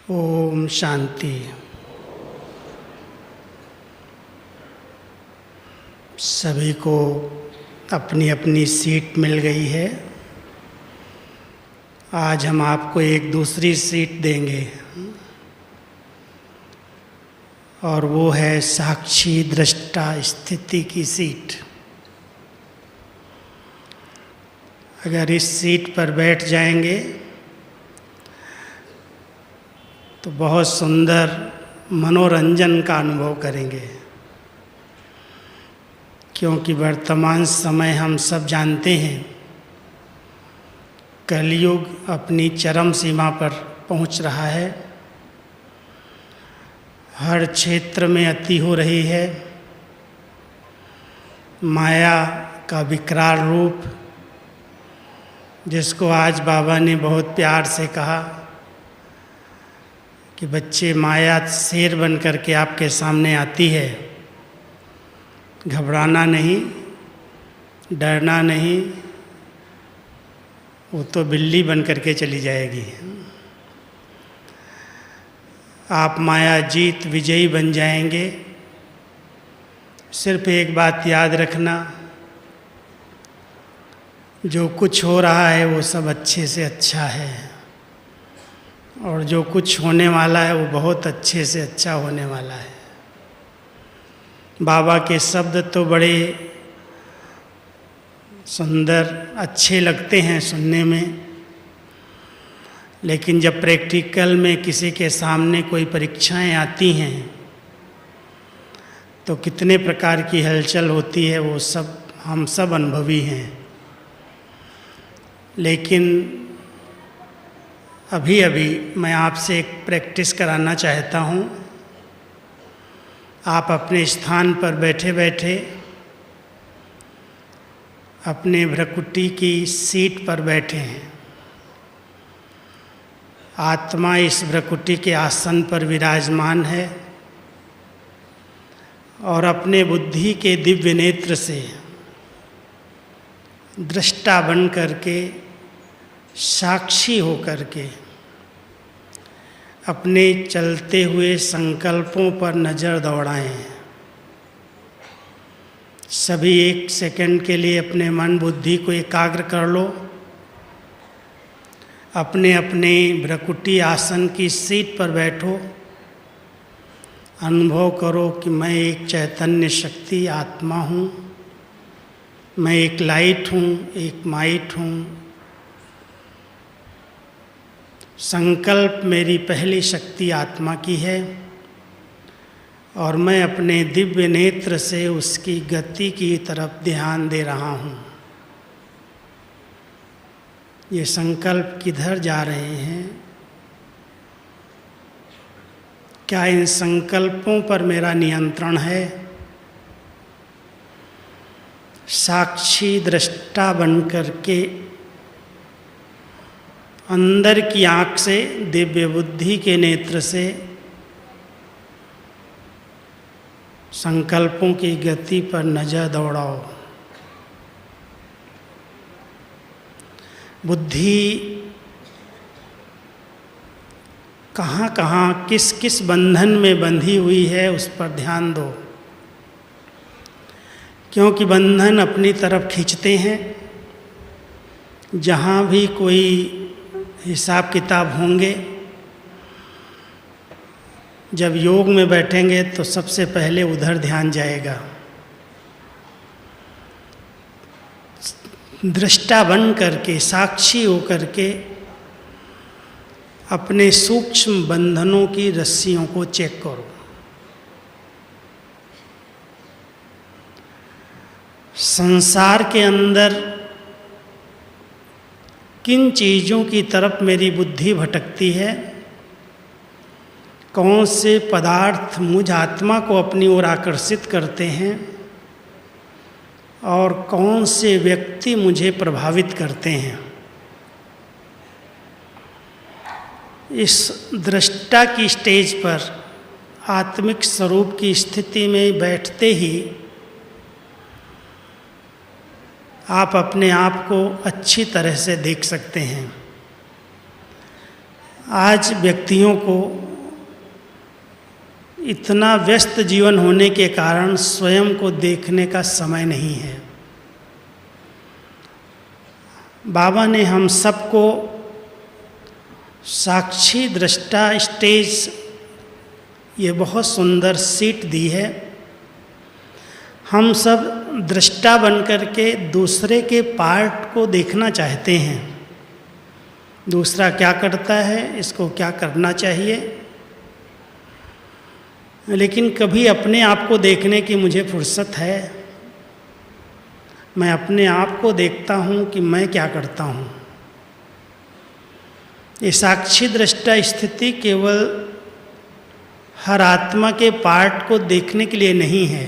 ओम शांति। सभी को अपनी अपनी सीट मिल गई है। आज हम आपको एक दूसरी सीट देंगे और वो है साक्षी दृष्टा स्थिति की सीट। अगर इस सीट पर बैठ जाएंगे तो बहुत सुंदर मनोरंजन का अनुभव करेंगे, क्योंकि वर्तमान समय हम सब जानते हैं कलयुग अपनी चरम सीमा पर पहुंच रहा है। हर क्षेत्र में अति हो रही है। माया का विकराल रूप, जिसको आज बाबा ने बहुत प्यार से कहा कि बच्चे, माया शेर बन करके आपके सामने आती है, घबराना नहीं, डरना नहीं, वो तो बिल्ली बन करके चली जाएगी। आप माया जीत विजयी बन जाएंगे। सिर्फ एक बात याद रखना, जो कुछ हो रहा है वो सब अच्छे से अच्छा है, और जो कुछ होने वाला है वो बहुत अच्छे से अच्छा होने वाला है। बाबा के शब्द तो बड़े सुंदर अच्छे लगते हैं सुनने में, लेकिन जब प्रैक्टिकल में किसी के सामने कोई परीक्षाएं आती हैं तो कितने प्रकार की हलचल होती है, वो सब हम सब अनुभवी हैं। लेकिन अभी अभी मैं आपसे एक प्रैक्टिस कराना चाहता हूँ। आप अपने स्थान पर बैठे बैठे अपने भ्रकुटी की सीट पर बैठे हैं। आत्मा इस भ्रकुटी के आसन पर विराजमान है और अपने बुद्धि के दिव्य नेत्र से दृष्टा बन करके, साक्षी हो करके अपने चलते हुए संकल्पों पर नज़र दौड़ाएं। सभी एक सेकंड के लिए अपने मन बुद्धि को एकाग्र कर लो। अपने अपने भ्रकुटी आसन की सीट पर बैठो। अनुभव करो कि मैं एक चैतन्य शक्ति आत्मा हूँ, मैं एक लाइट हूँ, एक माइट हूँ। संकल्प मेरी पहली शक्ति आत्मा की है और मैं अपने दिव्य नेत्र से उसकी गति की तरफ ध्यान दे रहा हूँ। ये संकल्प किधर जा रहे हैं? क्या इन संकल्पों पर मेरा नियंत्रण है? साक्षी दृष्टा बन करके अंदर की आँख से, दिव्य बुद्धि के नेत्र से संकल्पों की गति पर नज़र दौड़ाओ। बुद्धि कहाँ कहाँ किस किस बंधन में बंधी हुई है उस पर ध्यान दो, क्योंकि बंधन अपनी तरफ खींचते हैं। जहाँ भी कोई हिसाब किताब होंगे, जब योग में बैठेंगे तो सबसे पहले उधर ध्यान जाएगा। दृष्टा बन करके, साक्षी हो करके अपने सूक्ष्म बंधनों की रस्सियों को चेक करो। संसार के अंदर किन चीज़ों की तरफ मेरी बुद्धि भटकती है? कौन से पदार्थ मुझ आत्मा को अपनी ओर आकर्षित करते हैं और कौन से व्यक्ति मुझे प्रभावित करते हैं? इस दृष्टा की स्टेज पर, आत्मिक स्वरूप की स्थिति में बैठते ही आप अपने आप को अच्छी तरह से देख सकते हैं। आज व्यक्तियों को इतना व्यस्त जीवन होने के कारण स्वयं को देखने का समय नहीं है। बाबा ने हम सबको साक्षी दृष्टा स्टेज, ये बहुत सुंदर सीट दी है। हम सब दृष्टा बनकर के दूसरे के पार्ट को देखना चाहते हैं, दूसरा क्या करता है, इसको क्या करना चाहिए, लेकिन कभी अपने आप को देखने की मुझे फुर्सत है? मैं अपने आप को देखता हूँ कि मैं क्या करता हूँ। ये साक्षी दृष्टा स्थिति केवल हर आत्मा के पार्ट को देखने के लिए नहीं है,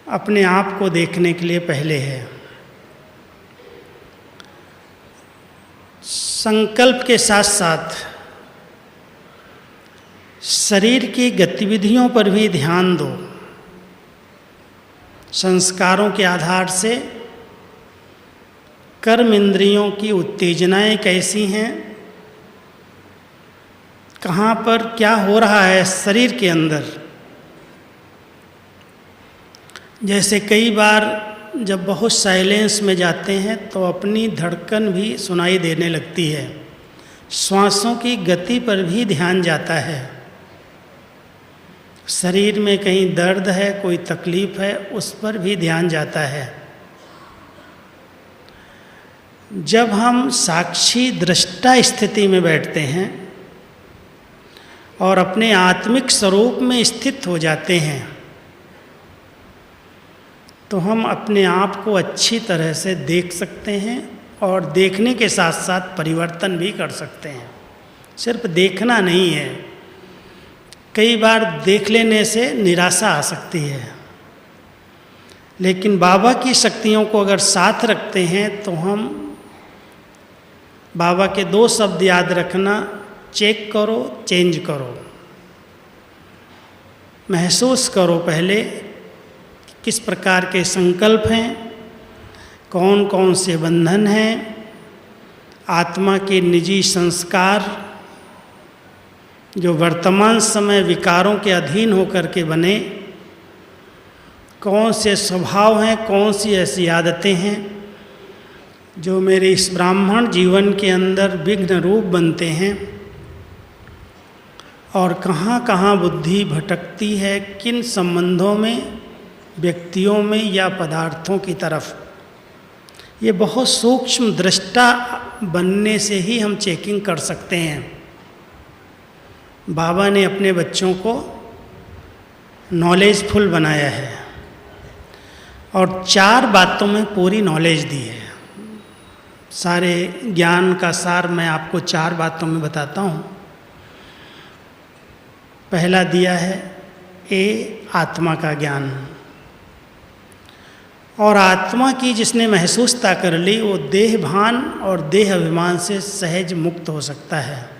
अपने आप को देखने के लिए पहले है। संकल्प के साथ साथ शरीर की गतिविधियों पर भी ध्यान दो। संस्कारों के आधार से कर्म इंद्रियों की उत्तेजनाएं कैसी हैं, कहाँ पर क्या हो रहा है शरीर के अंदर। जैसे कई बार जब बहुत साइलेंस में जाते हैं तो अपनी धड़कन भी सुनाई देने लगती है, श्वासों की गति पर भी ध्यान जाता है। शरीर में कहीं दर्द है, कोई तकलीफ है, उस पर भी ध्यान जाता है। जब हम साक्षी दृष्टा स्थिति में बैठते हैं और अपने आत्मिक स्वरूप में स्थित हो जाते हैं तो हम अपने आप को अच्छी तरह से देख सकते हैं और देखने के साथ साथ परिवर्तन भी कर सकते हैं। सिर्फ देखना नहीं है, कई बार देख लेने से निराशा आ सकती है, लेकिन बाबा की शक्तियों को अगर साथ रखते हैं तो हम बाबा के 2 शब्द याद रखना, चेक करो, चेंज करो। महसूस करो पहले किस प्रकार के संकल्प हैं, कौन कौन से बंधन हैं, आत्मा के निजी संस्कार जो वर्तमान समय विकारों के अधीन होकर के बने, कौन से स्वभाव हैं, कौन सी ऐसी आदतें हैं जो मेरे इस ब्राह्मण जीवन के अंदर विघ्न रूप बनते हैं, और कहाँ कहाँ बुद्धि भटकती है, किन संबंधों में, व्यक्तियों में या पदार्थों की तरफ। ये बहुत सूक्ष्म दृष्टा बनने से ही हम चेकिंग कर सकते हैं। बाबा ने अपने बच्चों को नॉलेजफुल बनाया है और 4 बातों में पूरी नॉलेज दी है। सारे ज्ञान का सार मैं आपको 4 बातों में बताता हूँ। पहला दिया है आत्मा का ज्ञान, और आत्मा की जिसने महसूसता कर ली वो देह भान और देह अभिमान से सहज मुक्त हो सकता है।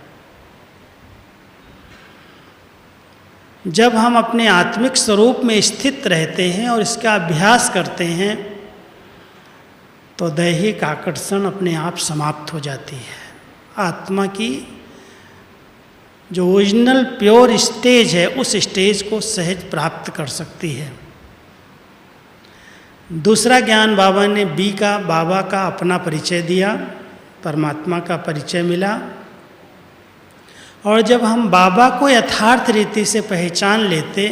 जब हम अपने आत्मिक स्वरूप में स्थित रहते हैं और इसका अभ्यास करते हैं तो दैहिक आकर्षण अपने आप समाप्त हो जाती है। आत्मा की जो ओरिजिनल प्योर स्टेज है उस स्टेज को सहज प्राप्त कर सकती है। दूसरा ज्ञान बाबा ने बाबा का अपना परिचय दिया, परमात्मा का परिचय मिला, और जब हम बाबा को यथार्थ रीति से पहचान लेते,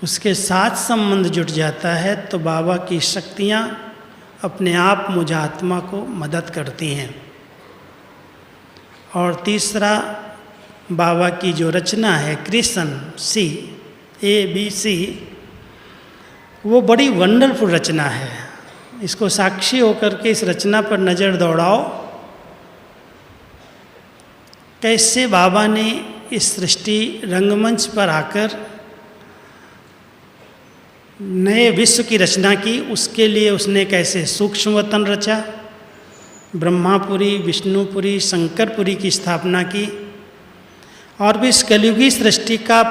उसके साथ संबंध जुट जाता है तो बाबा की शक्तियाँ अपने आप मुझ आत्मा को मदद करती हैं। और तीसरा बाबा की जो रचना है कृष्ण ABC, वो बड़ी वंडरफुल रचना है। इसको साक्षी होकर के इस रचना पर नज़र दौड़ाओ, कैसे बाबा ने इस सृष्टि रंगमंच पर आकर नए विश्व की रचना की। उसके लिए उसने कैसे सूक्ष्म वतन रचा, ब्रह्मापुरी, विष्णुपुरी, शंकरपुरी की स्थापना की, और भी इस कलयुगी सृष्टि का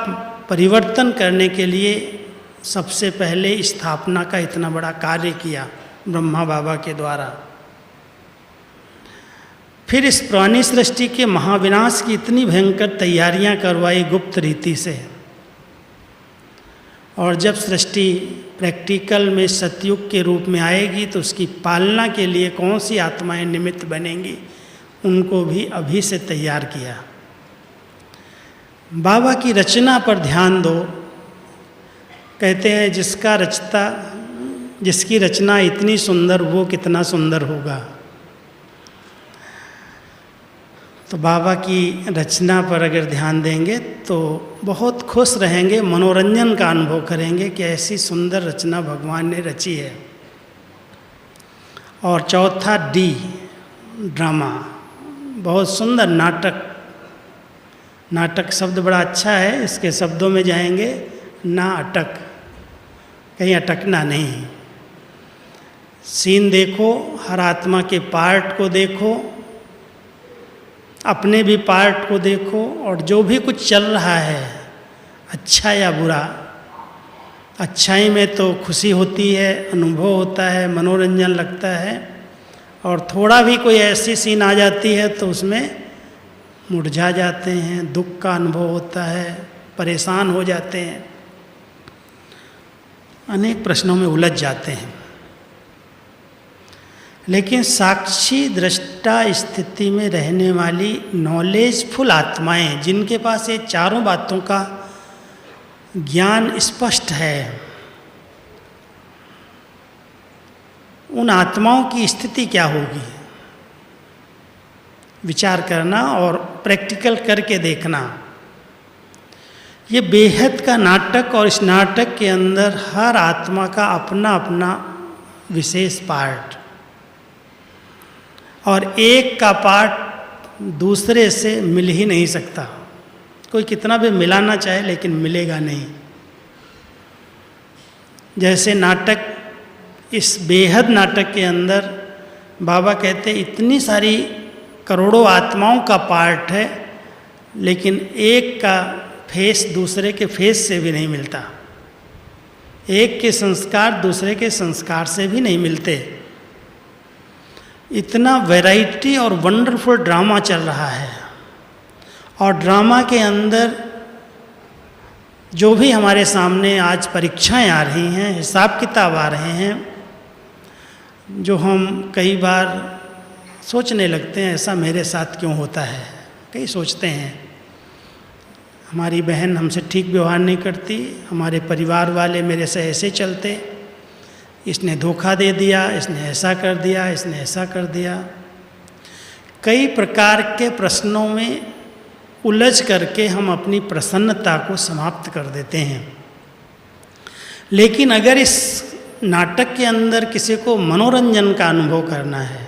परिवर्तन करने के लिए सबसे पहले स्थापना का इतना बड़ा कार्य किया ब्रह्मा बाबा के द्वारा। फिर इस पुरानी सृष्टि के महाविनाश की इतनी भयंकर तैयारियां करवाई गुप्त रीति से, और जब सृष्टि प्रैक्टिकल में सतयुग के रूप में आएगी तो उसकी पालना के लिए कौन सी आत्माएं निमित्त बनेंगी, उनको भी अभी से तैयार किया। बाबा की रचना पर ध्यान दो। कहते हैं जिसकी रचना इतनी सुंदर वो कितना सुंदर होगा। तो बाबा की रचना पर अगर ध्यान देंगे तो बहुत खुश रहेंगे, मनोरंजन का अनुभव करेंगे कि ऐसी सुंदर रचना भगवान ने रची है। और चौथा डी, ड्रामा, बहुत सुंदर नाटक। नाटक शब्द बड़ा अच्छा है, इसके शब्दों में जाएंगे, ना अटक, कहीं अटकना नहीं। सीन देखो, हर आत्मा के पार्ट को देखो, अपने भी पार्ट को देखो, और जो भी कुछ चल रहा है अच्छा या बुरा, अच्छाई में तो खुशी होती है, अनुभव होता है, मनोरंजन लगता है, और थोड़ा भी कोई ऐसी सीन आ जाती है तो उसमें मुरझा जाते हैं, दुख का अनुभव होता है, परेशान हो जाते हैं, अनेक प्रश्नों में उलझ जाते हैं। लेकिन साक्षी दृष्टा स्थिति में रहने वाली नॉलेजफुल आत्माएं, जिनके पास ये चारों बातों का ज्ञान स्पष्ट है, उन आत्माओं की स्थिति क्या होगी, विचार करना और प्रैक्टिकल करके देखना। ये बेहद का नाटक, और इस नाटक के अंदर हर आत्मा का अपना अपना विशेष पार्ट, और एक का पार्ट दूसरे से मिल ही नहीं सकता। कोई कितना भी मिलाना चाहे लेकिन मिलेगा नहीं। जैसे नाटक, इस बेहद नाटक के अंदर बाबा कहते इतनी सारी करोड़ों आत्माओं का पार्ट है, लेकिन एक का फेस दूसरे के फेस से भी नहीं मिलता, एक के संस्कार दूसरे के संस्कार से भी नहीं मिलते। इतना वैरायटी और वंडरफुल ड्रामा चल रहा है। और ड्रामा के अंदर जो भी हमारे सामने आज परीक्षाएं आ रही हैं, हिसाब किताब आ रहे हैं, जो हम कई बार सोचने लगते हैं ऐसा मेरे साथ क्यों होता है। कई सोचते हैं हमारी बहन हमसे ठीक व्यवहार नहीं करती, हमारे परिवार वाले मेरे से ऐसे चलते, इसने धोखा दे दिया, इसने ऐसा कर दिया, इसने ऐसा कर दिया। कई प्रकार के प्रश्नों में उलझ करके हम अपनी प्रसन्नता को समाप्त कर देते हैं। लेकिन अगर इस नाटक के अंदर किसी को मनोरंजन का अनुभव करना है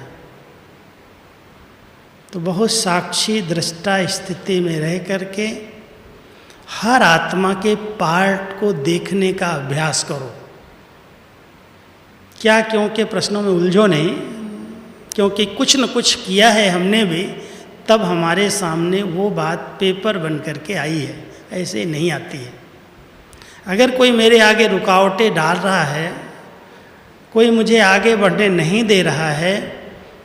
तो बहुत साक्षी दृष्टा स्थिति में रह करके हर आत्मा के पार्ट को देखने का अभ्यास करो। क्या क्योंकि प्रश्नों में उलझो नहीं, क्योंकि कुछ न कुछ किया है हमने भी, तब हमारे सामने वो बात पेपर बन करके आई है, ऐसे नहीं आती है। अगर कोई मेरे आगे रुकावटें डाल रहा है, कोई मुझे आगे बढ़ने नहीं दे रहा है,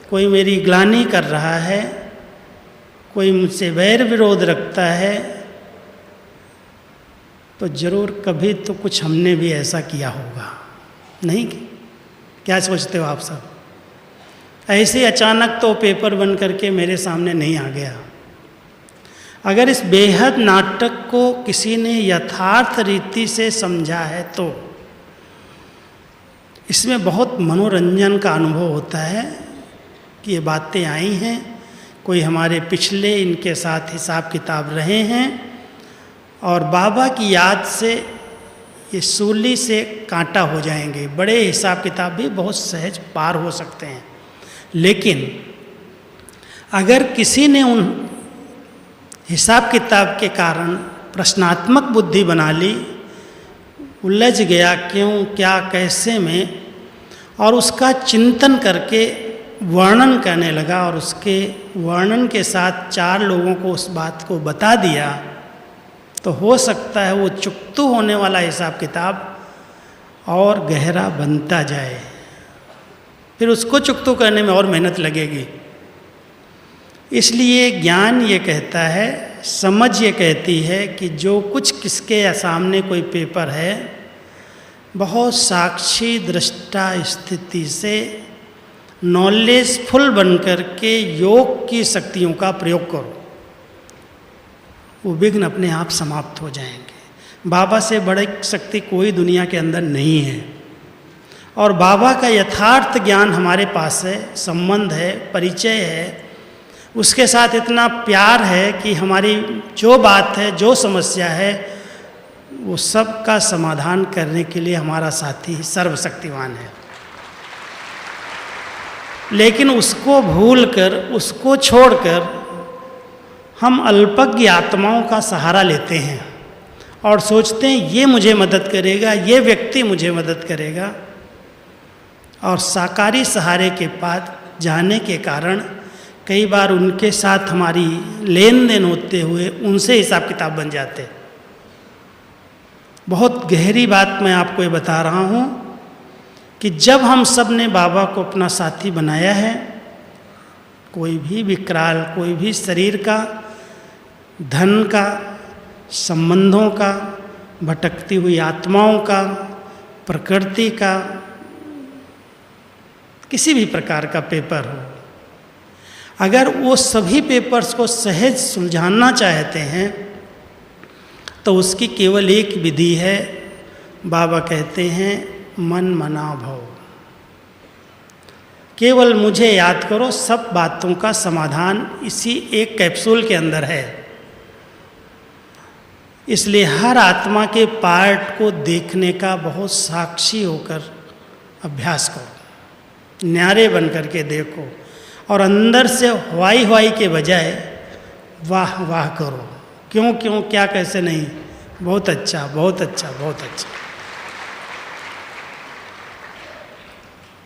कोई मेरी ग्लानि कर रहा है, कोई मुझसे वैर विरोध रखता है, तो जरूर कभी तो कुछ हमने भी ऐसा किया होगा, नहीं? क्या सोचते हो आप सब? ऐसे अचानक तो पेपर बन करके मेरे सामने नहीं आ गया। अगर इस बेहद नाटक को किसी ने यथार्थ रीति से समझा है तो इसमें बहुत मनोरंजन का अनुभव होता है कि ये बातें आई हैं, कोई हमारे पिछले इनके साथ हिसाब किताब रहे हैं, और बाबा की याद से ये सूली से कांटा हो जाएंगे। बड़े हिसाब किताब भी बहुत सहज पार हो सकते हैं। लेकिन अगर किसी ने उन हिसाब किताब के कारण प्रश्नात्मक बुद्धि बना ली, उलझ गया क्यों, क्या, कैसे में, और उसका चिंतन करके वर्णन करने लगा, और उसके वर्णन के साथ 4 लोगों को उस बात को बता दिया, तो हो सकता है वो चुकतू होने वाला हिसाब किताब और गहरा बनता जाए। फिर उसको चुकतू करने में और मेहनत लगेगी। इसलिए ज्ञान ये कहता है, समझ ये कहती है कि जो कुछ किसके सामने कोई पेपर है, बहुत साक्षी दृष्टा स्थिति से नॉलेजफुल बनकर के योग की शक्तियों का प्रयोग करो, वो विघ्न अपने आप समाप्त हो जाएंगे। बाबा से बड़ी शक्ति कोई दुनिया के अंदर नहीं है। और बाबा का यथार्थ ज्ञान हमारे पास है, संबंध है, परिचय है, उसके साथ इतना प्यार है कि हमारी जो बात है, जो समस्या है, वो सब का समाधान करने के लिए हमारा साथी सर्वशक्तिवान है। लेकिन उसको भूलकर, उसको छोड़कर हम अल्पज्ञ आत्माओं का सहारा लेते हैं और सोचते हैं ये मुझे मदद करेगा, ये व्यक्ति मुझे मदद करेगा। और साकारी सहारे के पास जाने के कारण कई बार उनके साथ हमारी लेन देन होते हुए उनसे हिसाब किताब बन जाते। बहुत गहरी बात मैं आपको ये बता रहा हूँ कि जब हम सब ने बाबा को अपना साथी बनाया है, कोई भी विकराल, कोई भी शरीर का, धन का, संबंधों का, भटकती हुई आत्माओं का, प्रकृति का, किसी भी प्रकार का पेपर हो, अगर वो सभी पेपर्स को सहज सुलझाना चाहते हैं तो उसकी केवल एक विधि है। बाबा कहते हैं मन मना भव, केवल मुझे याद करो, सब बातों का समाधान इसी एक कैप्सूल के अंदर है। इसलिए हर आत्मा के पार्ट को देखने का बहुत साक्षी होकर अभ्यास करो, न्यारे बन करके देखो और अंदर से हवाई हवाई के बजाय वाह वाह करो। क्यों क्यों, क्या, कैसे नहीं, बहुत अच्छा, बहुत अच्छा, बहुत अच्छा।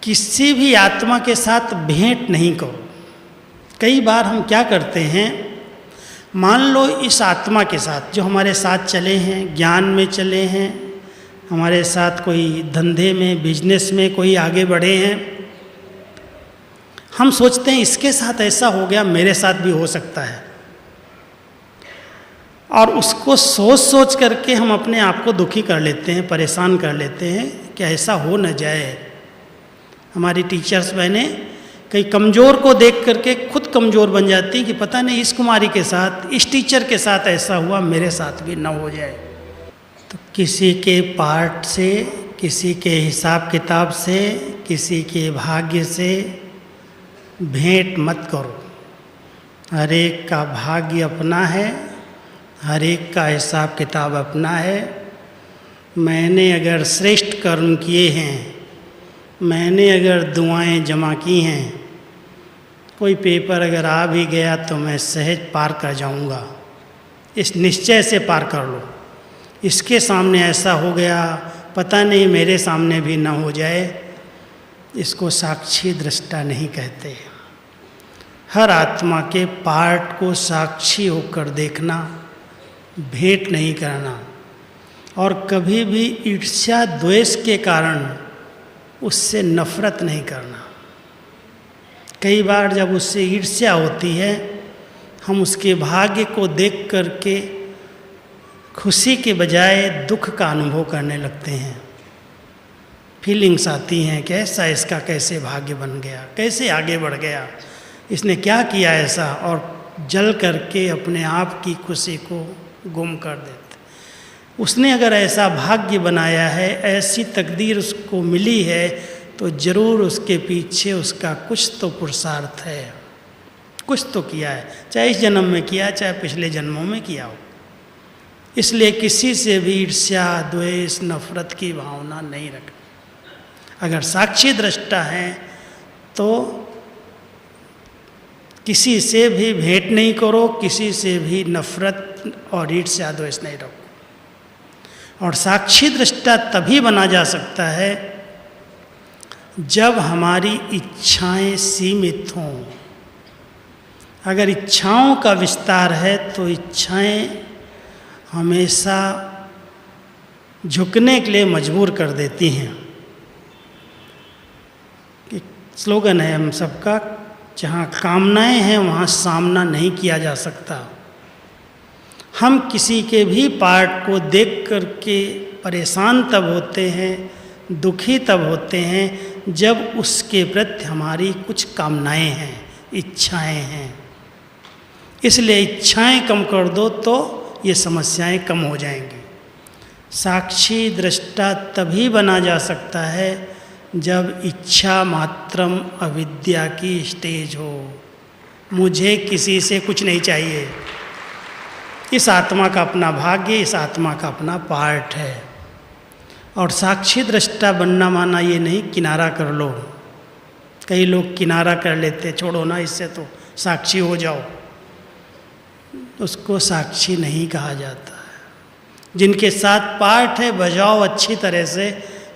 किसी भी आत्मा के साथ भेंट नहीं करो। कई बार हम क्या करते हैं, मान लो इस आत्मा के साथ जो हमारे साथ चले हैं, ज्ञान में चले हैं, हमारे साथ कोई धंधे में, बिजनेस में कोई आगे बढ़े हैं, हम सोचते हैं इसके साथ ऐसा हो गया, मेरे साथ भी हो सकता है। और उसको सोच सोच करके हम अपने आप को दुखी कर लेते हैं, परेशान कर लेते हैं कि ऐसा हो न जाए। हमारी टीचर्स बहनें कई कमज़ोर को देख करके खुद कमज़ोर बन जाती कि पता नहीं इस कुमारी के साथ, इस टीचर के साथ ऐसा हुआ, मेरे साथ भी न हो जाए। तो किसी के पार्ट से, किसी के हिसाब किताब से, किसी के भाग्य से भेंट मत करो। हर एक का भाग्य अपना है, हर एक का हिसाब किताब अपना है। मैंने अगर श्रेष्ठ कर्म किए हैं, मैंने अगर दुआएं जमा की हैं, कोई पेपर अगर आ भी गया तो मैं सहज पार कर जाऊंगा। इस निश्चय से पार कर लो। इसके सामने ऐसा हो गया, पता नहीं मेरे सामने भी ना हो जाए, इसको साक्षी दृष्टा नहीं कहते। हर आत्मा के पार्ट को साक्षी होकर देखना, भेंट नहीं करना, और कभी भी ईर्ष्या द्वेष के कारण उससे नफरत नहीं करना। कई बार जब उससे ईर्ष्या होती है, हम उसके भाग्य को देख करके खुशी के बजाय दुख का अनुभव करने लगते हैं। फीलिंग्स आती हैं कि ऐसा इसका कैसे भाग्य बन गया, कैसे आगे बढ़ गया, इसने क्या किया ऐसा, और जल करके अपने आप की खुशी को गुम कर देते। उसने अगर ऐसा भाग्य बनाया है, ऐसी तकदीर उसको मिली है, तो ज़रूर उसके पीछे उसका कुछ तो पुरुषार्थ है, कुछ तो किया है, चाहे इस जन्म में किया, चाहे पिछले जन्मों में किया हो। इसलिए किसी से भी ईर्ष्या, द्वेष, नफरत की भावना नहीं रखना। अगर साक्षी दृष्टा हैं तो किसी से भी भेंट नहीं करो, किसी से भी नफरत और ईर्ष्या द्वेष नहीं रखो। और साक्षी दृष्टा तभी बना जा सकता है जब हमारी इच्छाएं सीमित हों। अगर इच्छाओं का विस्तार है तो इच्छाएं हमेशा झुकने के लिए मजबूर कर देती हैं। स्लोगन है हम सबका, जहाँ कामनाएं हैं वहाँ सामना नहीं किया जा सकता। हम किसी के भी पार्ट को देख कर के परेशान तब होते हैं, दुखी तब होते हैं जब उसके प्रति हमारी कुछ कामनाएं हैं, इच्छाएं हैं। इसलिए इच्छाएं कम कर दो तो ये समस्याएं कम हो जाएंगी। साक्षी दृष्टा तभी बना जा सकता है जब इच्छा मात्रम अविद्या की स्टेज हो। मुझे किसी से कुछ नहीं चाहिए। इस आत्मा का अपना भाग्य, इस आत्मा का अपना पार्ट है। और साक्षी दृष्टा बनना माना ये नहीं किनारा कर लो। कई लोग किनारा कर लेते, छोड़ो ना इससे, तो साक्षी हो जाओ। उसको साक्षी नहीं कहा जाता है। जिनके साथ पार्ट है बजाओ अच्छी तरह से,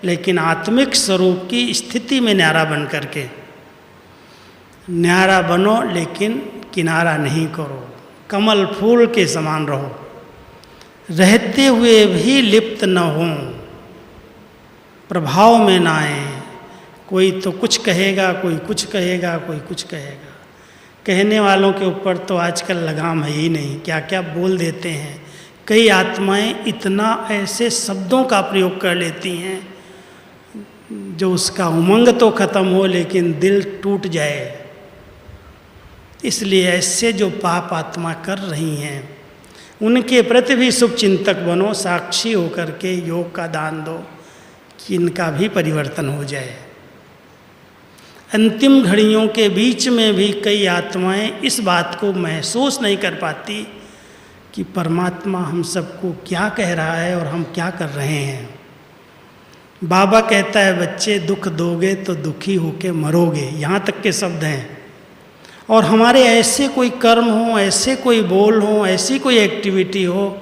लेकिन आत्मिक स्वरूप की स्थिति में न्यारा बन करके। न्यारा बनो लेकिन किनारा नहीं करो, कमल फूल के समान रहो, रहते हुए भी लिप्त न हो, प्रभाव में ना आए। कोई तो कुछ कहेगा, कोई कुछ कहेगा, कोई कुछ कहेगा। कहने वालों के ऊपर तो आजकल लगाम है ही नहीं, क्या क्या बोल देते हैं। कई आत्माएं इतना ऐसे शब्दों का प्रयोग कर लेती हैं जो उसका उमंग तो खत्म हो लेकिन दिल टूट जाए। इसलिए ऐसे जो पाप आत्मा कर रही हैं उनके प्रति भी शुभ चिंतक बनो, साक्षी होकर के योग का दान दो कि इनका भी परिवर्तन हो जाए। अंतिम घड़ियों के बीच में भी कई आत्माएं इस बात को महसूस नहीं कर पाती कि परमात्मा हम सबको क्या कह रहा है और हम क्या कर रहे हैं। बाबा कहता है बच्चे दुख दोगे तो दुखी होके मरोगे, यहाँ तक के शब्द हैं। और हमारे ऐसे कोई कर्म हो, ऐसे कोई बोल हो, ऐसी कोई एक्टिविटी हो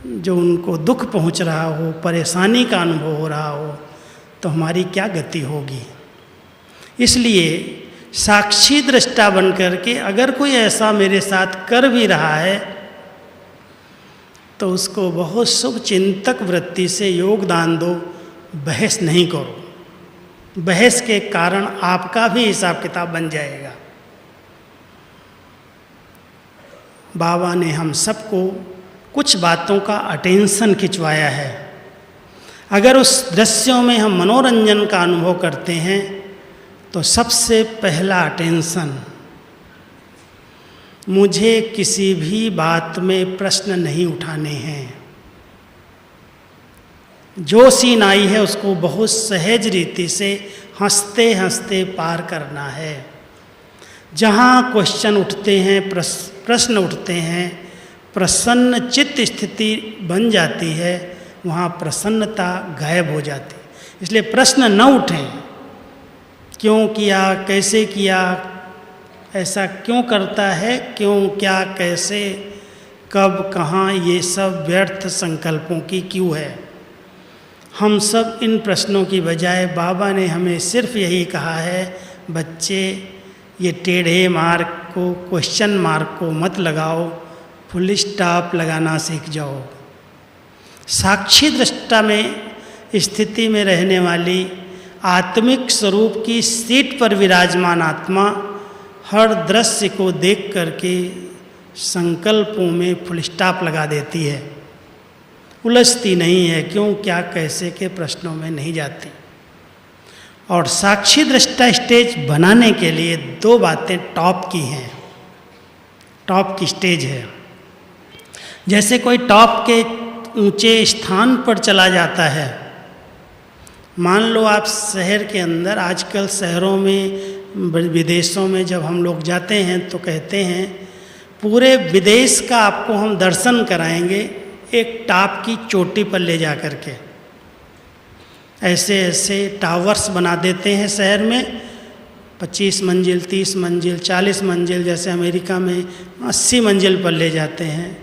जो उनको दुख पहुँच रहा हो, परेशानी का अनुभव हो रहा हो, तो हमारी क्या गति होगी। इसलिए साक्षी दृष्टा बन करके अगर कोई ऐसा मेरे साथ कर भी रहा है तो उसको बहुत शुभ चिंतक वृत्ति से योगदान दो, बहस नहीं करो। बहस के कारण आपका भी हिसाब किताब बन जाएगा। बाबा ने हम सबको कुछ बातों का अटेंशन खिंचवाया है। अगर उस दृश्यों में हम मनोरंजन का अनुभव करते हैं तो सबसे पहला अटेंशन, मुझे किसी भी बात में प्रश्न नहीं उठाने हैं। जो सीन आई है उसको बहुत सहज रीति से हंसते हंसते पार करना है। जहाँ क्वेश्चन उठते हैं, प्रश्न उठते हैं, प्रसन्न चित्त स्थिति बन जाती है, वहाँ प्रसन्नता गायब हो जाती है। इसलिए प्रश्न न उठें, क्यों किया, कैसे किया, ऐसा क्यों करता है, क्यों, क्या, कैसे, कब, कहाँ, ये सब व्यर्थ संकल्पों की क्यों है। हम सब इन प्रश्नों की बजाय बाबा ने हमें सिर्फ यही कहा है, बच्चे ये टेढ़े मार्क को, क्वेश्चन मार्क को मत लगाओ, फुल स्टॉप लगाना सीख जाओ। साक्षी दृष्टा में स्थिति में रहने वाली आत्मिक स्वरूप की सीट पर विराजमान आत्मा हर दृश्य को देख करके संकल्पों में फुल स्टॉप लगा देती है, उलझती नहीं है, क्यों, क्या, कैसे के प्रश्नों में नहीं जाती। और साक्षी दृष्टा स्टेज बनाने के लिए दो बातें टॉप की हैं। टॉप की स्टेज है, जैसे कोई टॉप के ऊंचे स्थान पर चला जाता है। मान लो आप शहर के अंदर, आजकल शहरों में, विदेशों में जब हम लोग जाते हैं तो कहते हैं पूरे विदेश का आपको हम दर्शन कराएंगे एक टॉप की चोटी पर ले जा कर के। ऐसे ऐसे टावर्स बना देते हैं शहर में, 25 मंजिल, 30 मंजिल, 40 मंजिल, जैसे अमेरिका में 80 मंजिल पर ले जाते हैं।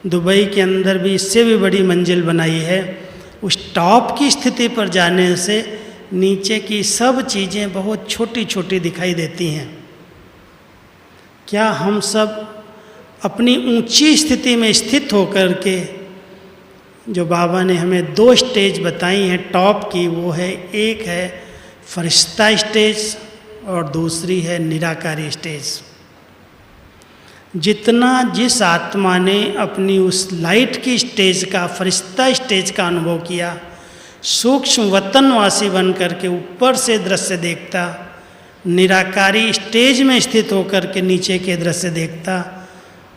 दुबई के अंदर भी इससे भी बड़ी मंजिल बनाई है। उस टॉप की स्थिति पर जाने से नीचे की सब चीज़ें बहुत छोटी छोटी दिखाई देती हैं। क्या हम सब अपनी ऊंची स्थिति में स्थित होकर के, जो बाबा ने हमें दो स्टेज बताई हैं टॉप की, वो है, एक है फरिश्ता स्टेज और दूसरी है निराकारी स्टेज। जितना जिस आत्मा ने अपनी उस लाइट की स्टेज का, फरिश्ता स्टेज का अनुभव किया, सूक्ष्म वतनवासी बन करके ऊपर से दृश्य देखता, निराकारी स्टेज में स्थित होकर के नीचे के दृश्य देखता,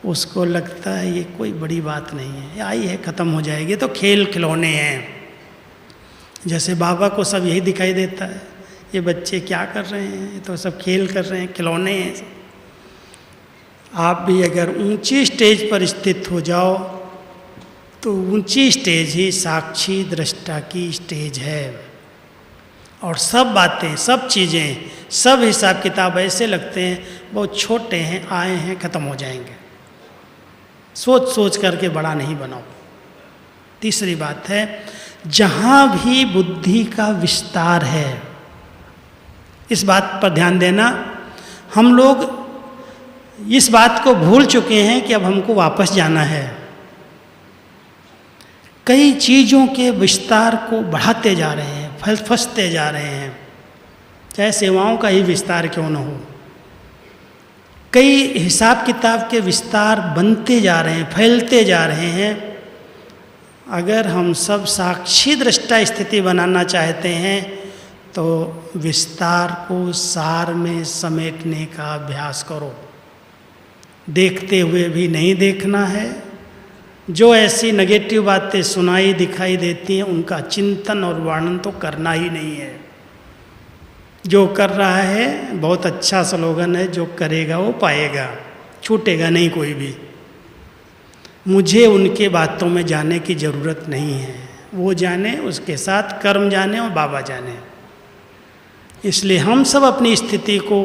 उसको लगता है ये कोई बड़ी बात नहीं है, आई है ख़त्म हो जाएगी, तो खेल खिलौने हैं। जैसे बाबा को सब यही दिखाई देता है, ये बच्चे क्या कर रहे हैं, ये तो सब खेल कर रहे हैं, खिलौने हैं। आप भी अगर ऊंची स्टेज पर स्थित हो जाओ तो ऊंची स्टेज ही साक्षी दृष्टा की स्टेज है, और सब बातें, सब चीज़ें, सब हिसाब किताब ऐसे लगते हैं बहुत छोटे हैं, आए हैं, ख़त्म हो जाएंगे। सोच सोच करके बड़ा नहीं बनाओ। तीसरी बात है, जहाँ भी बुद्धि का विस्तार है, इस बात पर ध्यान देना। हम लोग इस बात को भूल चुके हैं कि अब हमको वापस जाना है। कई चीज़ों के विस्तार को बढ़ाते जा रहे हैं, फंसते जा रहे हैं, चाहे सेवाओं का ही विस्तार क्यों न हो। कई हिसाब किताब के विस्तार बनते जा रहे हैं, फैलते जा रहे हैं। अगर हम सब साक्षी दृष्टा स्थिति बनाना चाहते हैं तो विस्तार को सार में समेटने का अभ्यास करो। देखते हुए भी नहीं देखना है। जो ऐसी नेगेटिव बातें सुनाई दिखाई देती हैं उनका चिंतन और वर्णन तो करना ही नहीं है। जो कर रहा है, बहुत अच्छा स्लोगन है, जो करेगा वो पाएगा, छूटेगा नहीं कोई भी। मुझे उनके बातों में जाने की ज़रूरत नहीं है, वो जाने, उसके साथ कर्म जाने और बाबा जाने। इसलिए हम सब अपनी स्थिति को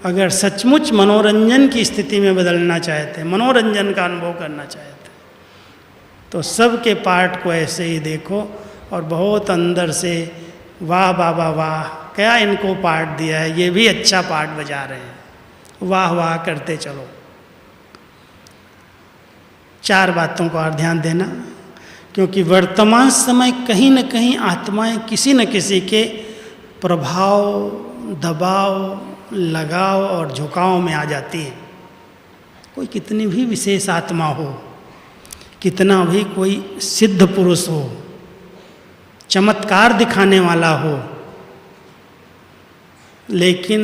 अगर सचमुच मनोरंजन की स्थिति में बदलना चाहते हैं, मनोरंजन का अनुभव करना चाहते हैं, तो सबके पार्ट को ऐसे ही देखो और बहुत अंदर से वाह बाबा वाह, क्या इनको पार्ट दिया है, ये भी अच्छा पार्ट बजा रहे हैं, वाह वाह करते चलो। 4 बातों को और ध्यान देना, क्योंकि वर्तमान समय कहीं न कहीं आत्माएं किसी न किसी के प्रभाव, दबाव, लगाव और झुकाव में आ जाती है। कोई कितनी भी विशेष आत्मा हो, कितना भी कोई सिद्ध पुरुष हो, चमत्कार दिखाने वाला हो, लेकिन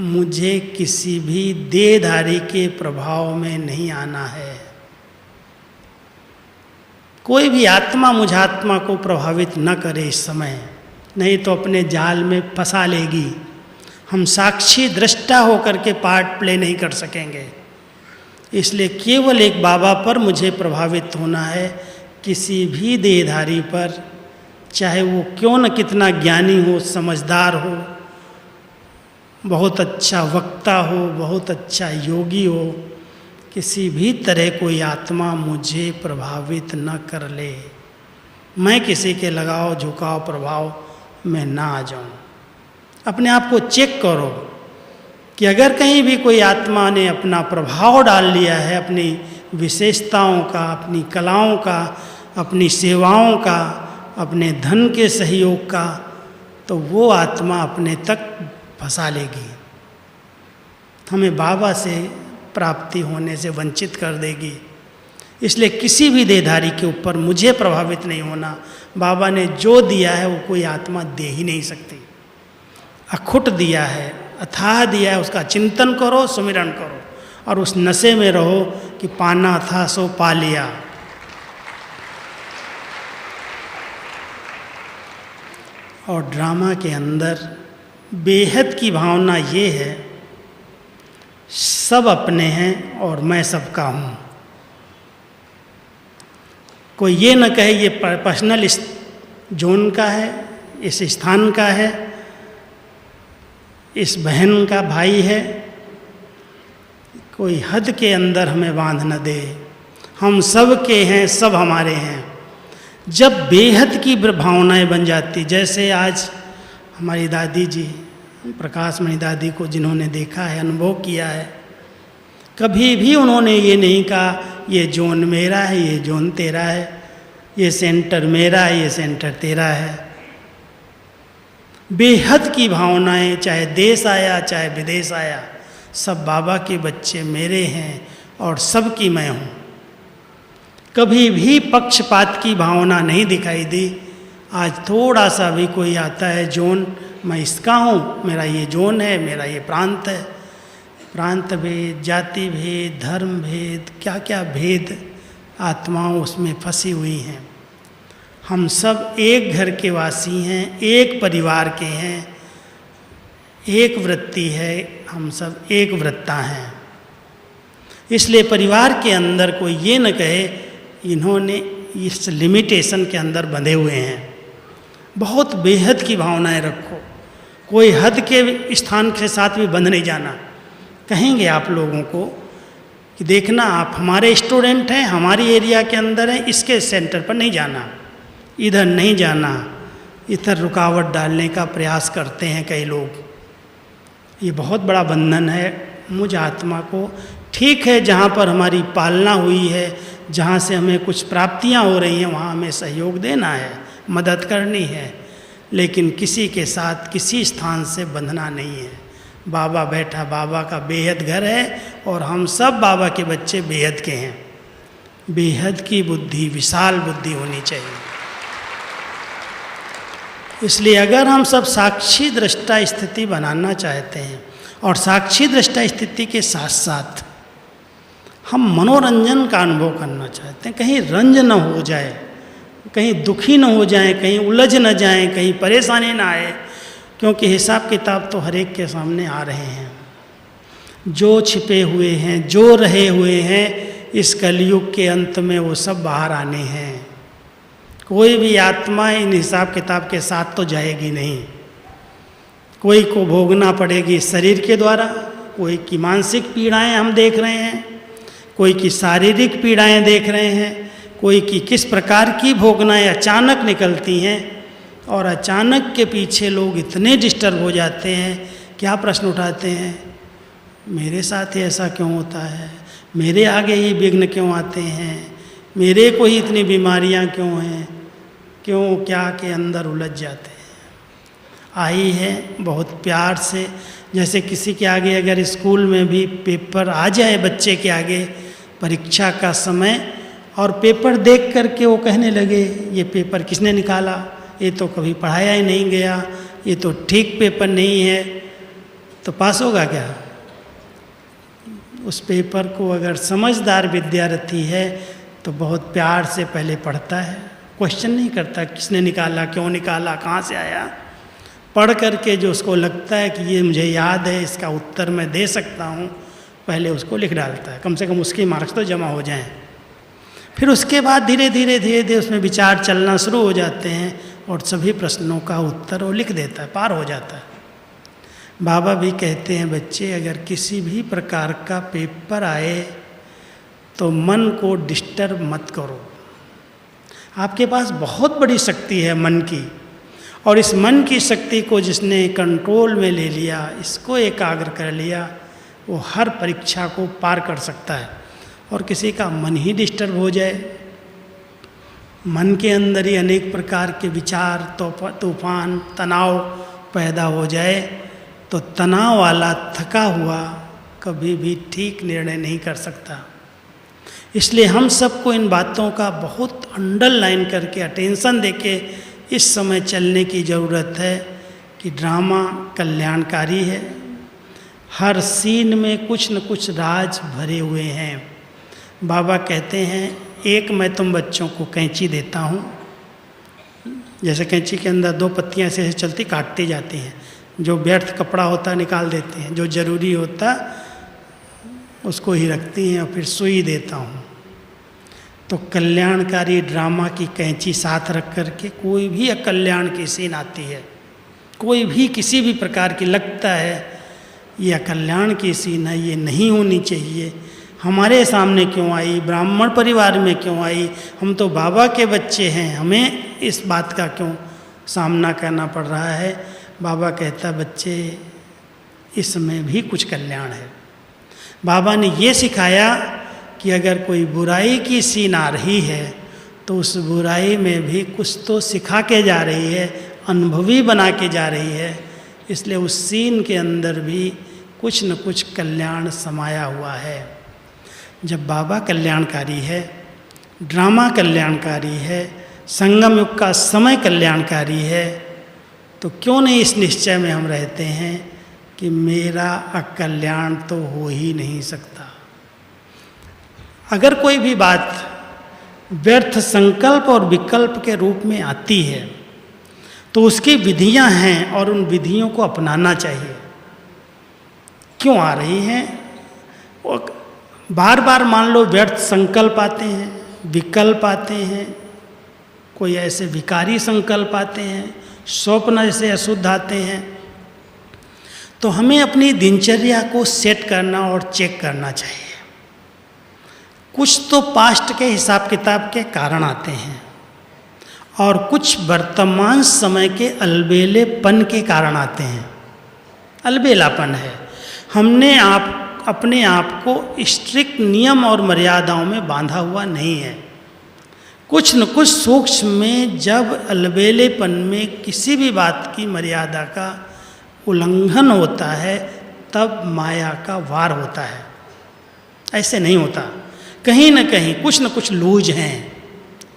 मुझे किसी भी देहधारी के प्रभाव में नहीं आना है। कोई भी आत्मा मुझ आत्मा को प्रभावित न करे इस समय, नहीं तो अपने जाल में फंसा लेगी। हम साक्षी दृष्टा होकर के पार्ट प्ले नहीं कर सकेंगे। इसलिए केवल एक बाबा पर मुझे प्रभावित होना है, किसी भी देहधारी पर, चाहे वो क्यों न कितना ज्ञानी हो, समझदार हो, बहुत अच्छा वक्ता हो, बहुत अच्छा योगी हो, किसी भी तरह कोई आत्मा मुझे प्रभावित न कर ले। मैं किसी के लगाव, झुकाव, प्रभाव में ना आ जाऊं। अपने आप को चेक करो कि अगर कहीं भी कोई आत्मा ने अपना प्रभाव डाल लिया है, अपनी विशेषताओं का, अपनी कलाओं का, अपनी सेवाओं का, अपने धन के सहयोग का, तो वो आत्मा अपने तक फंसा लेगी, हमें बाबा से प्राप्ति होने से वंचित कर देगी। इसलिए किसी भी देहधारी के ऊपर मुझे प्रभावित नहीं होना। बाबा ने जो दिया है वो कोई आत्मा दे ही नहीं सकती। अखुट दिया है, अथाह दिया है, उसका चिंतन करो, सुमिरन करो और उस नशे में रहो कि पाना था सो पा लिया। और ड्रामा के अंदर बेहद की भावना ये है, सब अपने हैं और मैं सबका हूँ। कोई ये न कहे ये पर्सनल इस जोन का है, इस स्थान का है, इस बहन का भाई है। कोई हद के अंदर हमें बांध न दे। हम सब के हैं, सब हमारे हैं। जब बेहद की भावनाएं बन जाती, जैसे आज हमारी दादी जी, प्रकाश मणि दादी को जिन्होंने देखा है, अनुभव किया है, कभी भी उन्होंने ये नहीं कहा ये जोन मेरा है, ये जोन तेरा है, ये सेंटर मेरा है, ये सेंटर तेरा है। बेहद की भावनाएं, चाहे देश आया चाहे विदेश आया, सब बाबा के बच्चे मेरे हैं और सबकी मैं हूँ। कभी भी पक्षपात की भावना नहीं दिखाई दी। आज थोड़ा सा भी कोई आता है जोन, मैं इसका हूँ, मेरा ये जोन है, मेरा ये प्रांत है। प्रांत भेद, जाति भेद, धर्म भेद, क्या क्या भेद आत्माओं उसमें फंसी हुई हैं। हम सब एक घर के वासी हैं, एक परिवार के हैं, एक वृत्ति है, हम सब एक वृत्ता हैं। इसलिए परिवार के अंदर कोई ये न कहे इन्होंने इस लिमिटेशन के अंदर बंधे हुए हैं। बहुत बेहद की भावनाएं रखो, कोई हद के स्थान के साथ भी बंध नहीं जाना। कहेंगे आप लोगों को कि देखना आप हमारे स्टूडेंट हैं, हमारी एरिया के अंदर हैं, इसके सेंटर पर नहीं जाना, इधर नहीं जाना, इधर रुकावट डालने का प्रयास करते हैं कई लोग। ये बहुत बड़ा बंधन है मुझ आत्मा को। ठीक है, जहाँ पर हमारी पालना हुई है, जहाँ से हमें कुछ प्राप्तियाँ हो रही हैं, वहाँ हमें सहयोग देना है, मदद करनी है, लेकिन किसी के साथ किसी स्थान से बंधना नहीं है। बाबा बैठा, बाबा का बेहद घर है और हम सब बाबा के बच्चे बेहद के हैं। बेहद की बुद्धि, विशाल बुद्धि होनी चाहिए। इसलिए अगर हम सब साक्षी दृष्टा स्थिति बनाना चाहते हैं और साक्षी दृष्टा स्थिति के साथ साथ हम मनोरंजन का अनुभव करना चाहते हैं, कहीं रंज न हो जाए, कहीं दुखी न हो जाए, कहीं उलझ न जाए, कहीं परेशानी ना आए, क्योंकि हिसाब किताब तो हर एक के सामने आ रहे हैं। जो छिपे हुए हैं, जो रहे हुए हैं, इस कलयुग के अंत में वो सब बाहर आने हैं। कोई भी आत्मा इन हिसाब किताब के साथ तो जाएगी नहीं। कोई को भोगना पड़ेगी शरीर के द्वारा, कोई की मानसिक पीड़ाएं हम देख रहे हैं, कोई की शारीरिक पीड़ाएं देख रहे हैं, कोई की किस प्रकार की भोगनाएं अचानक निकलती हैं और अचानक के पीछे लोग इतने डिस्टर्ब हो जाते हैं। क्या प्रश्न उठाते हैं, मेरे साथ ही ऐसा क्यों होता है, मेरे आगे ही विघ्न क्यों आते हैं, मेरे को ही इतनी बीमारियां क्यों हैं, क्यों क्या के अंदर उलझ जाते हैं। आई है बहुत प्यार से, जैसे किसी के आगे अगर स्कूल में भी पेपर आ जाए बच्चे के आगे, परीक्षा का समय, और पेपर देख करके वो कहने लगे ये पेपर किसने निकाला, ये तो कभी पढ़ाया ही नहीं गया, ये तो ठीक पेपर नहीं है, तो पास होगा क्या? उस पेपर को अगर समझदार विद्यार्थी है तो बहुत प्यार से पहले पढ़ता है, क्वेश्चन नहीं करता किसने निकाला, क्यों निकाला, कहाँ से आया। पढ़ करके जो उसको लगता है कि ये मुझे याद है, इसका उत्तर मैं दे सकता हूँ, पहले उसको लिख डालता है, कम से कम उसके मार्क्स तो जमा हो जाएं। फिर उसके बाद धीरे धीरे उसमें विचार चलना शुरू हो जाते हैं और सभी प्रश्नों का उत्तर वो लिख देता है, पार हो जाता है। बाबा भी कहते हैं बच्चे अगर किसी भी प्रकार का पेपर आए तो मन को डिस्टर्ब मत करो। आपके पास बहुत बड़ी शक्ति है मन की, और इस मन की शक्ति को जिसने कंट्रोल में ले लिया, इसको एकाग्र कर लिया, वो हर परीक्षा को पार कर सकता है। और किसी का मन ही डिस्टर्ब हो जाए, मन के अंदर ही अनेक प्रकार के विचार, तूफान, तनाव पैदा हो जाए, तो तनाव वाला थका हुआ कभी भी ठीक निर्णय नहीं कर सकता। इसलिए हम सबको इन बातों का बहुत अंडरलाइन करके, अटेंशन देके इस समय चलने की ज़रूरत है कि ड्रामा कल्याणकारी है। हर सीन में कुछ न कुछ राज भरे हुए हैं। बाबा कहते हैं एक मैं तुम बच्चों को कैंची देता हूँ, जैसे कैंची के अंदर दो पत्तियाँ ऐसे चलती काटती जाती हैं, जो व्यर्थ कपड़ा होता निकाल देते हैं, जो जरूरी होता उसको ही रखती हैं, और फिर सुई देता हूँ। तो कल्याणकारी ड्रामा की कैंची साथ रख करके कोई भी अकल्याण की सीन आती है, कोई भी किसी भी प्रकार की लगता है ये अकल्याण की सीन है, ये नहीं होनी चाहिए, हमारे सामने क्यों आई, ब्राह्मण परिवार में क्यों आई, हम तो बाबा के बच्चे हैं, हमें इस बात का क्यों सामना करना पड़ रहा है। बाबा कहता बच्चे इसमें भी कुछ कल्याण है। बाबा ने ये सिखाया कि अगर कोई बुराई की सीन आ रही है तो उस बुराई में भी कुछ तो सिखा के जा रही है, अनुभवी बना के जा रही है, इसलिए उस सीन के अंदर भी कुछ न कुछ कल्याण समाया हुआ है। जब बाबा कल्याणकारी है, ड्रामा कल्याणकारी है, संगम युग का समय कल्याणकारी है, तो क्यों नहीं इस निश्चय में हम रहते हैं कि मेरा अकल्याण तो हो ही नहीं सकता। अगर कोई भी बात व्यर्थ संकल्प और विकल्प के रूप में आती है तो उसकी विधियां हैं और उन विधियों को अपनाना चाहिए। क्यों आ रही हैं? वो बार बार मान लो व्यर्थ संकल्प आते हैं, विकल्प आते हैं, कोई ऐसे विकारी संकल्प आते हैं, स्वप्न ऐसे अशुद्ध आते हैं, तो हमें अपनी दिनचर्या को सेट करना और चेक करना चाहिए। कुछ तो पास्ट के हिसाब किताब के कारण आते हैं और कुछ वर्तमान समय के अलबेलेपन के कारण आते हैं। अलबेलापन है, हमने अपने आप को स्ट्रिक्ट नियम और मर्यादाओं में बांधा हुआ नहीं है। कुछ न कुछ सूक्ष्म में जब अलबेलेपन में किसी भी बात की मर्यादा का उल्लंघन होता है तब माया का वार होता है। ऐसे नहीं होता, कहीं न कहीं कुछ न कुछ लूज हैं।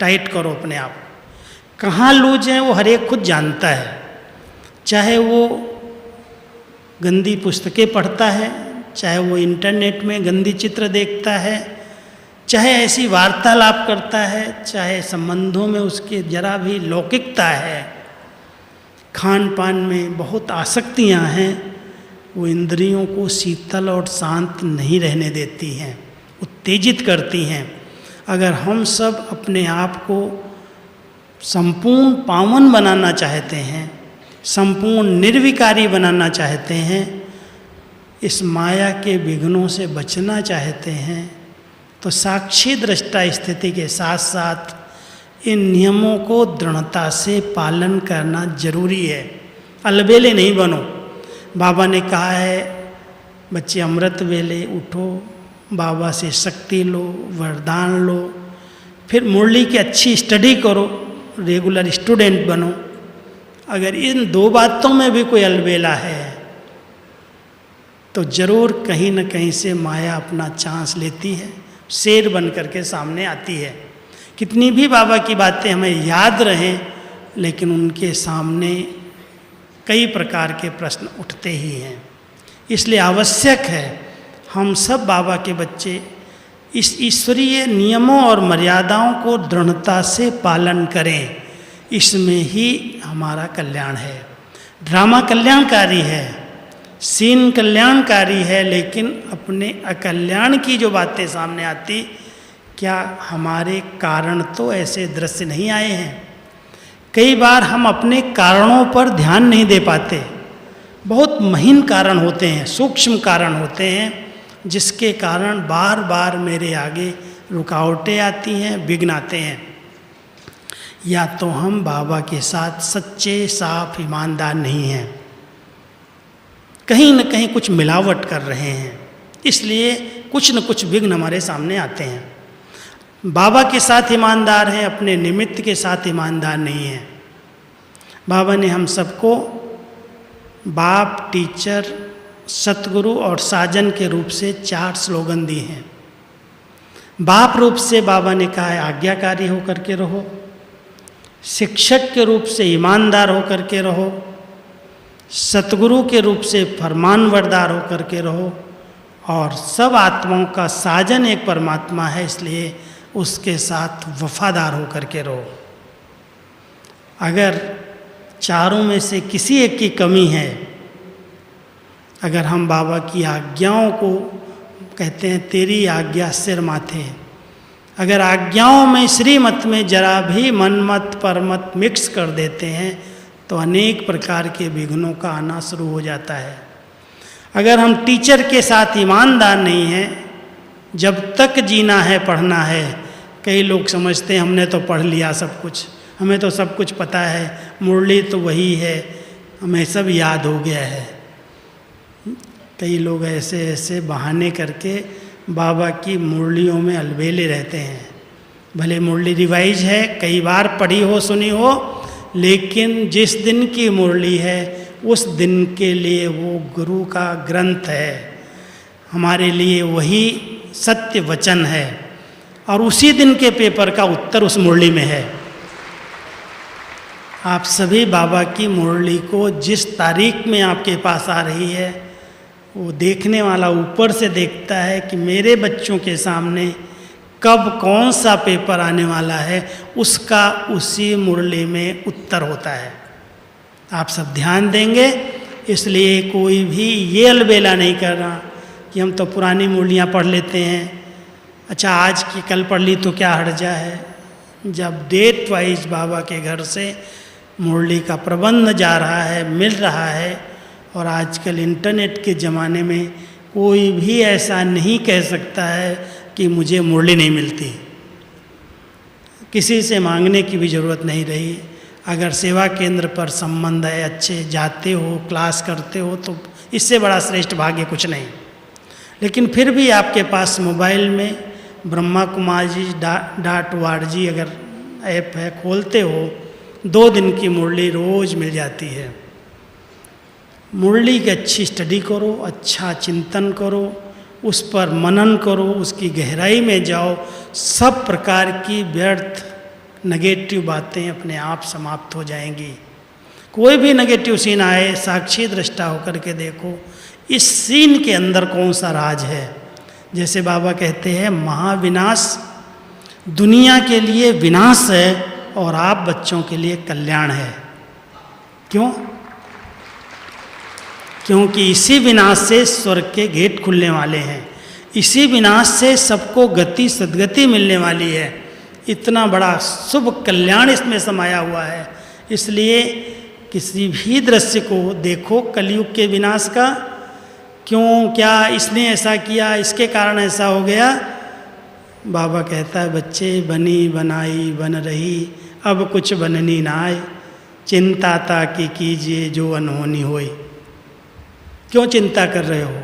टाइट करो अपने आप। कहाँ लूज हैं वो हर एक खुद जानता है। चाहे वो गंदी पुस्तकें पढ़ता है, चाहे वो इंटरनेट में गंदी चित्र देखता है, चाहे ऐसी वार्तालाप करता है, चाहे संबंधों में उसके जरा भी लौकिकता है, खान पान में बहुत आसक्तियां हैं, वो इंद्रियों को शीतल और शांत नहीं रहने देती हैं, उत्तेजित करती हैं। अगर हम सब अपने आप को संपूर्ण पावन बनाना चाहते हैं, संपूर्ण निर्विकारी बनाना चाहते हैं, इस माया के विघ्नों से बचना चाहते हैं, तो साक्षी दृष्टा स्थिति के साथ साथ इन नियमों को दृढ़ता से पालन करना जरूरी है। अलबेले नहीं बनो। बाबा ने कहा है बच्चे अमृत वेले उठो, बाबा से शक्ति लो, वरदान लो, फिर मुरली की अच्छी स्टडी करो, रेगुलर स्टूडेंट बनो। अगर इन दो बातों में भी कोई अलबेला है तो जरूर कहीं न कहीं से माया अपना चांस लेती है, शेर बन करके सामने आती है। कितनी भी बाबा की बातें हमें याद रहें, लेकिन उनके सामने कई प्रकार के प्रश्न उठते ही हैं। इसलिए आवश्यक है हम सब बाबा के बच्चे इस ईश्वरीय नियमों और मर्यादाओं को दृढ़ता से पालन करें। इसमें ही हमारा कल्याण है। ड्रामा कल्याणकारी है, सीन कल्याणकारी है, लेकिन अपने अकल्याण की जो बातें सामने आती, क्या हमारे कारण तो ऐसे दृश्य नहीं आए हैं? कई बार हम अपने कारणों पर ध्यान नहीं दे पाते। बहुत महीन कारण होते हैं, सूक्ष्म कारण होते हैं, जिसके कारण बार बार मेरे आगे रुकावटें आती हैं, विघ्न आते हैं। या तो हम बाबा के साथ सच्चे साफ ईमानदार नहीं हैं, कहीं न कहीं कुछ मिलावट कर रहे हैं, इसलिए कुछ न कुछ विघ्न हमारे सामने आते हैं। बाबा के साथ ईमानदार हैं, अपने निमित्त के साथ ईमानदार नहीं हैं। बाबा ने हम सबको बाप, टीचर, सतगुरु और साजन के रूप से 4 स्लोगन दिए हैं। बाप रूप से बाबा ने कहा है आज्ञाकारी होकर के रहो, शिक्षक के रूप से ईमानदार होकर के रहो, सतगुरु के रूप से फरमानबरदार होकर के रहो, और सब आत्माओं का साजन एक परमात्मा है, इसलिए उसके साथ वफादार होकर के रहो। अगर चारों में से किसी एक की कमी है, अगर हम बाबा की आज्ञाओं को कहते हैं तेरी आज्ञा सिर माथे, अगर आज्ञाओं में श्रीमत में जरा भी मनमत परमत मिक्स कर देते हैं तो अनेक प्रकार के विघ्नों का आना शुरू हो जाता है। अगर हम टीचर के साथ ईमानदार नहीं हैं, जब तक जीना है पढ़ना है। कई लोग समझते हैं हमने तो पढ़ लिया सब कुछ, हमें तो सब कुछ पता है, मुरली तो वही है, हमें सब याद हो गया है। कई लोग ऐसे ऐसे बहाने करके बाबा की मुरलियों में अलबेले रहते हैं। भले मुरली रिवाइज है, कई बार पढ़ी हो सुनी हो, लेकिन जिस दिन की मुरली है उस दिन के लिए वो गुरु का ग्रंथ है, हमारे लिए वही सत्य वचन है, और उसी दिन के पेपर का उत्तर उस मुरली में है। आप सभी बाबा की मुरली को जिस तारीख में आपके पास आ रही है, वो देखने वाला ऊपर से देखता है कि मेरे बच्चों के सामने कब कौन सा पेपर आने वाला है, उसका उसी मुरली में उत्तर होता है। आप सब ध्यान देंगे, इसलिए कोई भी ये अलबेला नहीं कर रहा कि हम तो पुरानी मुरलियाँ पढ़ लेते हैं, अच्छा आज की कल पढ़ ली तो क्या हर्जा है। जब डेट वाइज बाबा के घर से मुरली का प्रबंध जा रहा है, मिल रहा है, और आजकल इंटरनेट के ज़माने में कोई भी ऐसा नहीं कह सकता है कि मुझे मुरली नहीं मिलती। किसी से मांगने की भी ज़रूरत नहीं रही। अगर सेवा केंद्र पर संबंध है, अच्छे जाते हो, क्लास करते हो, तो इससे बड़ा श्रेष्ठ भाग्य कुछ नहीं। लेकिन फिर भी आपके पास मोबाइल में ब्रह्मा कुमार जी .org अगर ऐप है, खोलते हो, 2 दिन की मुरली रोज़ मिल जाती है। मुरली की अच्छी स्टडी करो, अच्छा चिंतन करो, उस पर मनन करो, उसकी गहराई में जाओ, सब प्रकार की व्यर्थ नेगेटिव बातें अपने आप समाप्त हो जाएंगी। कोई भी नेगेटिव सीन आए, साक्षी दृष्टा होकर के देखो इस सीन के अंदर कौन सा राज है। जैसे बाबा कहते हैं महाविनाश दुनिया के लिए विनाश है और आप बच्चों के लिए कल्याण है। क्यों? क्योंकि इसी विनाश से स्वर्ग के गेट खुलने वाले हैं, इसी विनाश से सबको गति सद्गति मिलने वाली है। इतना बड़ा शुभ कल्याण इसमें समाया हुआ है। इसलिए किसी भी दृश्य को देखो कलयुग के विनाश का, क्यों, क्या इसने ऐसा किया, इसके कारण ऐसा हो गया। बाबा कहता है बच्चे बनी बनाई बन रही, अब कुछ बननी ना आए, चिंता ताकि कीजिए जो अनहोनी होई। क्यों चिंता कर रहे हो?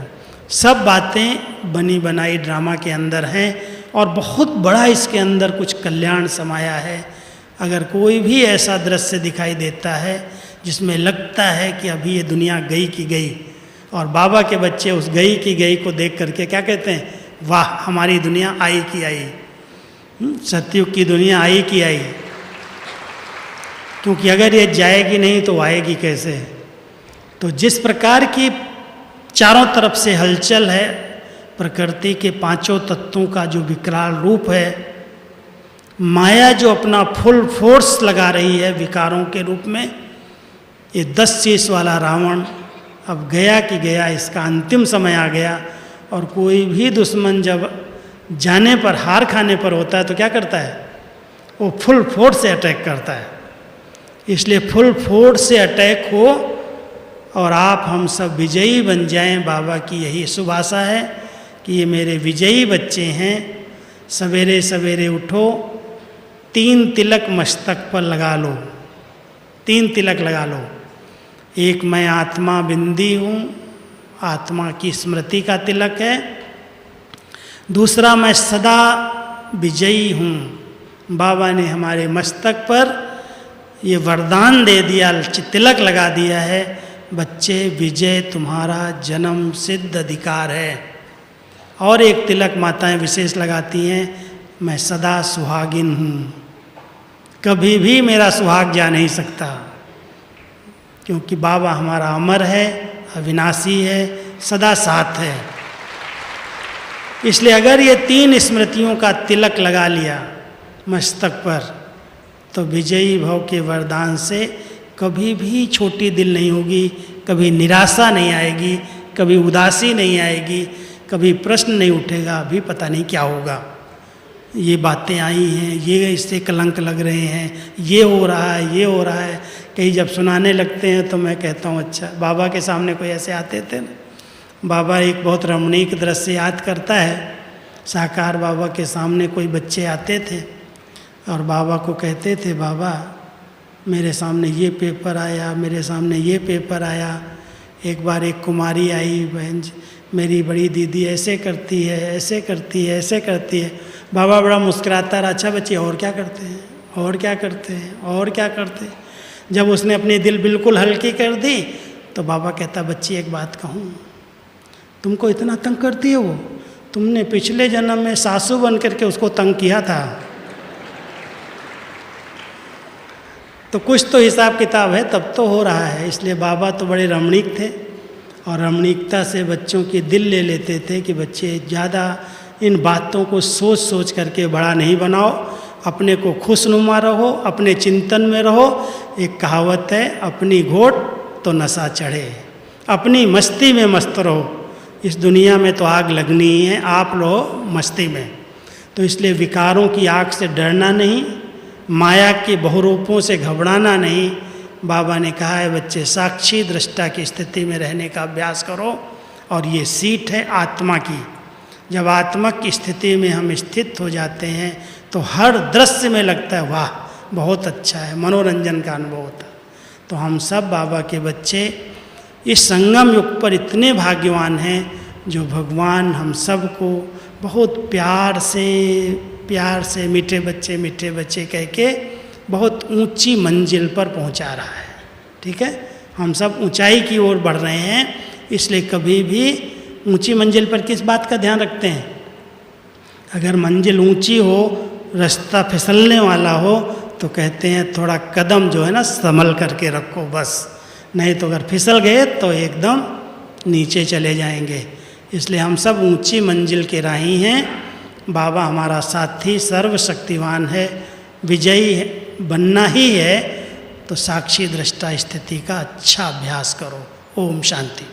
सब बातें बनी बनाई ड्रामा के अंदर हैं और बहुत बड़ा इसके अंदर कुछ कल्याण समाया है। अगर कोई भी ऐसा दृश्य दिखाई देता है जिसमें लगता है कि अभी ये दुनिया गई की गई, और बाबा के बच्चे उस गई की गई को देख करके क्या कहते हैं, वाह हमारी दुनिया आई की आई, सतयुग की दुनिया आई की आई। क्योंकि अगर ये जाएगी नहीं तो आएगी कैसे। तो जिस प्रकार की चारों तरफ से हलचल है, प्रकृति के 5 तत्वों का जो विकराल रूप है, माया जो अपना फुल फोर्स लगा रही है विकारों के रूप में, ये 10 शीश वाला रावण अब गया कि गया, इसका अंतिम समय आ गया। और कोई भी दुश्मन जब जाने पर, हार खाने पर होता है तो क्या करता है, वो फुल फोर्स से अटैक करता है। इसलिए फुल फोर्स से अटैक हो और आप हम सब विजयी बन जाएं, बाबा की यही शुभ आशा है कि ये मेरे विजयी बच्चे हैं। सवेरे सवेरे उठो, 3 तिलक मस्तक पर लगा लो, 3 तिलक लगा लो। एक मैं आत्मा बिंदी हूँ, आत्मा की स्मृति का तिलक है। दूसरा मैं सदा विजयी हूँ, बाबा ने हमारे मस्तक पर ये वरदान दे दिया, तिलक लगा दिया है, बच्चे विजय तुम्हारा जन्म सिद्ध अधिकार है। और एक तिलक माताएं विशेष लगाती हैं, मैं सदा सुहागिन हूँ, कभी भी मेरा सुहाग जा नहीं सकता, क्योंकि बाबा हमारा अमर है, अविनाशी है, सदा साथ है। इसलिए अगर ये 3 स्मृतियों का तिलक लगा लिया मस्तक पर, तो विजयी भव के वरदान से कभी भी छोटी दिल नहीं होगी, कभी निराशा नहीं आएगी, कभी उदासी नहीं आएगी, कभी प्रश्न नहीं उठेगा, अभी पता नहीं क्या होगा, ये बातें आई हैं, ये इससे कलंक लग रहे हैं, ये हो रहा है, ये हो रहा है। कहीं जब सुनाने लगते हैं तो मैं कहता हूँ अच्छा, बाबा के सामने कोई ऐसे आते थे ना, बाबा एक बहुत रमणीक दृश्य याद करता है। साकार बाबा के सामने कोई बच्चे आते थे और बाबा को कहते थे, बाबा मेरे सामने ये पेपर आया, मेरे सामने ये पेपर आया। एक बार एक कुमारी आई, बहन जी मेरी बड़ी दीदी ऐसे करती है, ऐसे करती है, ऐसे करती है। बाबा बड़ा मुस्कुराता रहा, अच्छा बच्चे और क्या करते हैं, और क्या करते हैं, और क्या करते हैं। जब उसने अपनी दिल बिल्कुल हल्की कर दी तो बाबा कहता, बच्ची एक बात कहूँ, तुमको इतना तंग करती है वो, तुमने पिछले जन्म में सासू बन करके उसको तंग किया था। तो कुछ तो हिसाब किताब है, तब तो हो रहा है। इसलिए बाबा तो बड़े रमणीक थे और रमणीकता से बच्चों की दिल ले लेते थे कि बच्चे ज़्यादा इन बातों को सोच सोच करके बड़ा नहीं बनाओ, अपने को खुशनुमा रहो, अपने चिंतन में रहो। एक कहावत है, अपनी घोट तो नशा चढ़े, अपनी मस्ती में मस्त रहो। इस दुनिया में तो आग लगनी ही है, आप रहो मस्ती में। तो इसलिए विकारों की आग से डरना नहीं, माया के बहुरूपों से घबराना नहीं। बाबा ने कहा है बच्चे साक्षी दृष्टा की स्थिति में रहने का अभ्यास करो, और ये सीट है आत्मा की। जब आत्मक की स्थिति में हम स्थित हो जाते हैं तो हर दृश्य में लगता है वाह बहुत अच्छा है, मनोरंजन का अनुभव होता है। तो हम सब बाबा के बच्चे इस संगम युग पर इतने भाग्यवान हैं जो भगवान हम सब को बहुत प्यार से मीठे बच्चे कह के बहुत ऊंची मंजिल पर पहुंचा रहा है। ठीक है, हम सब ऊंचाई की ओर बढ़ रहे हैं। इसलिए कभी भी ऊंची मंजिल पर किस बात का ध्यान रखते हैं? अगर मंजिल ऊंची हो, रास्ता फिसलने वाला हो, तो कहते हैं थोड़ा कदम जो है ना संभल करके रखो बस, नहीं तो अगर फिसल गए तो एकदम नीचे चले जाएंगे। इसलिए हम सब ऊंची मंजिल के राही हैं। बाबा हमारा साथी सर्वशक्तिवान है, विजयी बनना ही है। तो साक्षी दृष्टा स्थिति का अच्छा अभ्यास करो। ओम शांति।